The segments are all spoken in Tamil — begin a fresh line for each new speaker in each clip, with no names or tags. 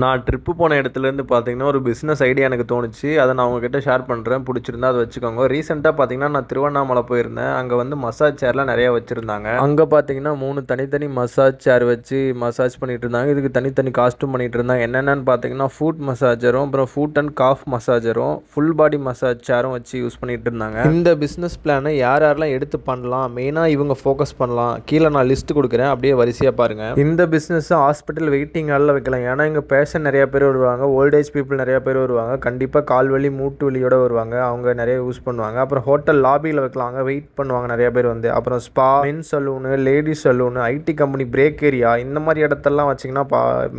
நான் ட்ரிப்பு போன இடத்துலேருந்து பார்த்தீங்கன்னா, ஒரு பிஸ்னஸ் ஐடியா எனக்கு தோணுச்சு. அத நான் உங்ககிட்ட ஷேர் பண்றேன். புடிச்சிருந்தா அத வச்சுக்கோங்க. ரீசென்ட்டா பார்த்தீங்கன்னா, நான் திருவண்ணாமலை போயிருந்தேன். அங்க வந்து மசாஜ் சேர்லாம் நெறைய வச்சிருந்தாங்க. அங்க பார்த்தீங்கன்னா, 3 தனித்தனி மசாஜ் சேர் வச்சு மசாஜ் பண்ணிட்டு இருந்தாங்க. இதுக்கு தனித்தனி காஸ்ட்யூம் பண்ணிட்டு இருந்தாங்க. என்னென்னன்னு பார்த்தீங்கன்னா, ஃபுட் மசாஜரும், அப்புறம் ஃபுட் அண்ட் காஃப் மசாஜரும், ஃபுல் பாடி மசாஜ் சேரும் வச்சு யூஸ் பண்ணிட்டு இருந்தாங்க. இந்த பிஸ்னஸ் பிளான யார் யாரெல்லாம் எடுத்து பண்ணலாம், மெயினா இவங்க ஃபோக்கஸ் பண்ணலாம். கீழ நான் லிஸ்ட் குடுக்குறேன். அப்படியே வரிசையா பாருங்க. இந்த பிஸ்னஸ் ஹாஸ்பிட்டல் வெயிட்டிங் ஹால்ல வைக்கலாம். ஏன்னா இங்க பேஷண்ட் நிறைய பேர் வருவாங்க, ஓல்டேஜ் பீப்புள் நிறைய பேர் வருவாங்க, கண்டிப்பாக கால் வலி மூட்டு வலியோட வருவாங்க, அவங்க நிறைய யூஸ் பண்ணுவாங்க. அப்புறம் ஹோட்டல் லாபியில் வைக்கலாங்க, வெயிட் பண்ணுவாங்க நிறைய பேர் வந்து. அப்புறம் spa, men saloon, ladies saloon, IT company, break area, இந்த மாதிரி இடத்தெல்லாம் வச்சிங்கன்னா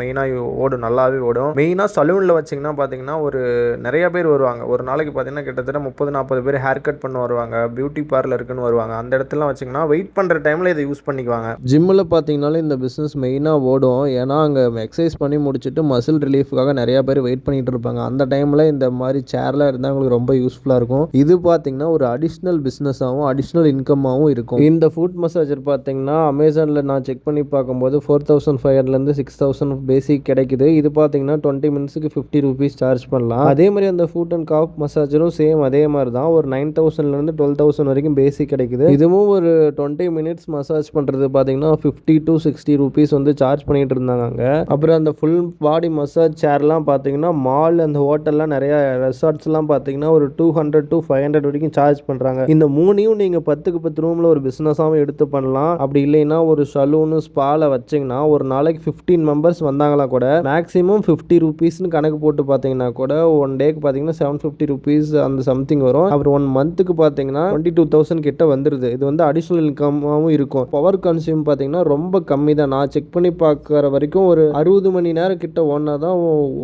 மெயினாக ஓடும், நல்லாவே ஓடும். மெயினாக சலூனில் வச்சிங்கன்னா பார்த்தீங்கன்னா ஒரு நிறைய பேர் வருவாங்க. ஒரு நாளைக்கு பார்த்தீங்கன்னா கிட்டத்தட்ட 30-40 பேர் ஹேர் கட் பண்ண வருவாங்க, பியூட்டி பார்லருக்குன்னு வருவாங்க. அந்த இடத்துலாம் வச்சிங்கன்னா வெயிட் பண்ணுற டைமில் இதை யூஸ் பண்ணிக்குவாங்க. ஜிம்மில் பார்த்தீங்கன்னாலும் இந்த பிஸ்னஸ் மெயினாக ஓடும். ஏன்னா அங்கே எக்ஸசைஸ் பண்ணி முடிச்சுட்டு மசில் ரிலீஃப்காக நிறைய பேர் வெயிட் பண்ணிட்டு இருப்பாங்க. அந்த டைமில் இந்த மாதிரி சேர்லாம் இருந்தால் உங்களுக்கு ரொம்ப யூஸ்ஃபுல்லாக இருக்கும். இது பார்த்தீங்கன்னா ஒரு அடிஷ்னல் பிஸ்னஸாகவும் அடிஷ்னல் இன்கமாகவும் இருக்கும். இந்த ஃபுட் மசாஜர் பார்த்தீங்கன்னா அமேசானில் நான் செக் பண்ணி பார்க்கும்போது 4500 6000 பேசிக் கிடைக்குது. இது பார்த்தீங்கன்னா 20 மினிட்ஸுக்கு 50 ரூபீஸ் சார்ஜ் பண்ணலாம். அதே மாதிரி அந்த ஃபுட் அண்ட் காஃப் மசாஜரும் சேம் அதே மாதிரி தான். ஒரு 9000 12,000 வரைக்கும் பேசிக் கிடைக்குது. இதுவும் ஒரு 20 மினிட்ஸ் மசாஜ் பண்ணுறது பார்த்தீங்கன்னா 50 to 60 ரூபீஸ் வந்து சார்ஜ் பண்ணிட்டு இருந்தாங்க. அப்புறம் அந்த ஃபுல் பாடி மசாஜ் சேர்லாம் பார்த்தீங்கன்னா மால் அந்த ஹோட்டல்லாம் நிறைய ரெசார்ட்ஸ்லாம் பார்த்தீங்கன்னா ஒரு 200 to 500 வரைக்கும் சார்ஜ் பண்ணுறாங்க. இந்த மூணையும் நீங்கள் 10க்கு 10 ரூமில் ஒரு பிஸ்னஸாகவும் எடுத்து பண்ணலாம். அப்படி இல்லைன்னா ஒரு சலூனு ஸ்பால வச்சிங்கன்னா ஒரு நாளைக்கு 15 மெம்பர்ஸ் வந்தாங்களா கூட மேக்ஸிமம் 50 ரூபீஸ்னு கணக்கு போட்டு பார்த்தீங்கன்னா கூட ஒன் டேக்கு பார்த்தீங்கன்னா 750 ரூபீஸ் அந்த சம்திங் வரும். அப்புறம் 1 மந்த்துக்கு பார்த்தீங்கன்னா 22,000 கிட்ட வந்துடுது. இது வந்து அடிஷ்னல் இன்கமாகவும் இருக்கும். பவர் கன்சியூம் பார்த்தீங்கன்னா ரொம்ப கம்மி தான். நான் செக் பண்ணி பார்க்குற வரைக்கும் ஒரு 60 மணி நேரம் கிட்ட ஓடினா தான்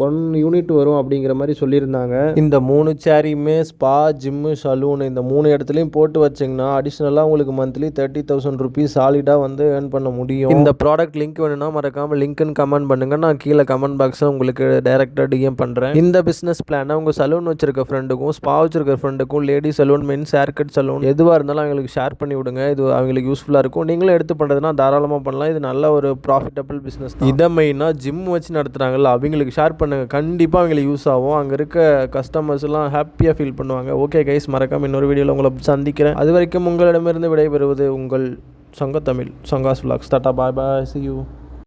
1 யூனிட் வரும் அப்படிங்கிற மாதிரி சொல்லியிருந்தாங்க. இந்த 3 சேரையுமே ஸ்பா, ஜிம்மு, சலூன் இந்த 3 இடத்துலையும் போட்டு வச்சிங்கன்னா அடிஷ்னலாக உங்களுக்கு மந்த்லி 30,000 ரூபீஸ் சாலிடாக வந்து ஏர்ன் பண்ண முடியும். இந்த ப்ராடக்ட் லிங்க் வேணும்னா மறக்காமல் லிங்க்னு கமெண்ட் பண்ணுங்கள். நான் கீழே கமெண்ட் பாக்ஸில் உங்களுக்கு டைரெக்டாக டிஎம் பண்ணுறேன். இந்த பிஸ்னஸ் பிளானை உங்கள் சலூன் வச்சிருக்க ஃப்ரெண்டுக்கும், ஸ்பா வச்சிருக்க ஃப்ரெண்டுக்கும், lady salon, men's hair cut salon எதுவாக இருந்தாலும் அவங்களுக்கு ஷேர் பண்ணி விடுங்க. இது அவங்களுக்கு யூஸ்ஃபுல்லாக இருக்கும். நீங்களும் எடுத்து பண்ணுறதுனா தாராளமாக பண்ணலாம். இது நல்ல ஒரு ப்ராஃபிட்டபிள் பிஸ்னஸ். இதை மெயினாக ஜிம் வச்சு நடத்துகிறாங்கல்ல, அவங்களுக்கு ஷேர் பண்ணுங்கள். கண்டிப்பாக அவங்களுக்கு யூஸ் ஆகும். அங்கே இருக்க கஸ்டமர்ஸ்லாம் ஹாப்பியாக ஃபீல் பண்ணுவாங்க. ஓகே கைஸ், மறக்காம இன்னொரு வீடியோவில் உங்களை சந்திக்கிறேன். அது வரைக்கும் உங்களிடமிருந்து விடைபெறுவது உங்கள் சங்க Tamil, sanghas vlogs. Tata, bye bye, see you.